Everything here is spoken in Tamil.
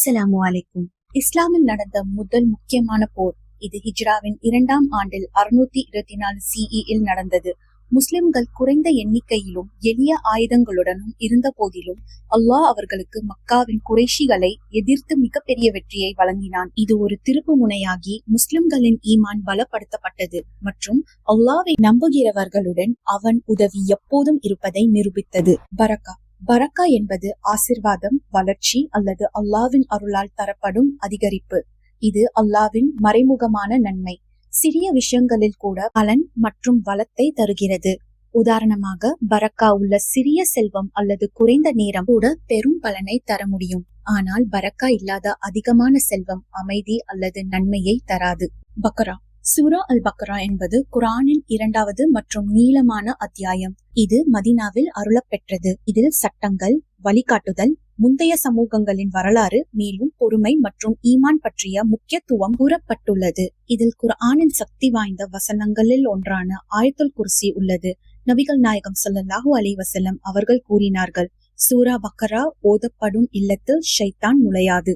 அஸ்ஸலாமு அலைக்கும். இஸ்லாமில் நடந்த முதல் முக்கியமான போர் இது ஹிஜ்ராவின் 2ஆம் ஆண்டில் 624 CE நடந்தது. முஸ்லிம்கள் குறைந்த எண்ணிக்கையிலும் எளிய ஆயுதங்களுடனும் இருந்த போதிலும் அல்லாஹ் அவர்களுக்கு மக்காவின் குறைஷிகளை எதிர்த்து மிகப்பெரிய வெற்றியை வழங்கினான். இது ஒரு திருப்பு முனையாகி முஸ்லிம்களின் ஈமான் பலப்படுத்தப்பட்டது மற்றும் அல்லாஹ்வை நம்புகிறவர்களுடன் அவன் உதவி எப்போதும் இருப்பதை நிரூபித்தது. பரக்கா என்பது ஆசிர்வாதம், வளர்ச்சி அல்லது அல்லாஹ்வின் அருளால் தரப்படும் அதிகரிப்பு. இது அல்லாஹ்வின் மறைமுகமான நன்மை. சிறிய விஷயங்களில் கூட பலன் மற்றும் வளத்தை தருகிறது. உதாரணமாக, பரக்கா உள்ள சிறிய செல்வம் அல்லது குறைந்த நேரம் கூட பெரும் பலனை தர முடியும். ஆனால் பரக்கா இல்லாத அதிகமான செல்வம் அமைதி அல்லது நன்மையை தராது. பக்ரா. சூரா அல் பக்ரா என்பது குர்ஆனின் 2வது மற்றும் நீளமான அத்தியாயம். இது மதீனாவில் அருளப்பெற்றது. இதில் சட்டங்கள், வழிகாட்டுதல், முந்தைய சமூகங்களின் வரலாறு, மேலும் பொறுமை மற்றும் ஈமான் பற்றிய முக்கியத்துவம் கூறப்பட்டுள்ளது. இதில் குர்ஆனின் சக்தி வாய்ந்த வசனங்களில் ஒன்றான ஆயத்துல் குர்சி உள்ளது. நபிகள் நாயகம் ஸல்லல்லாஹு அலைஹி வஸல்லம் அவர்கள் கூறினார்கள், சூரா பக்ரா ஓதப்படும் இல்லத்தில் ஷைத்தான் நுழையாது.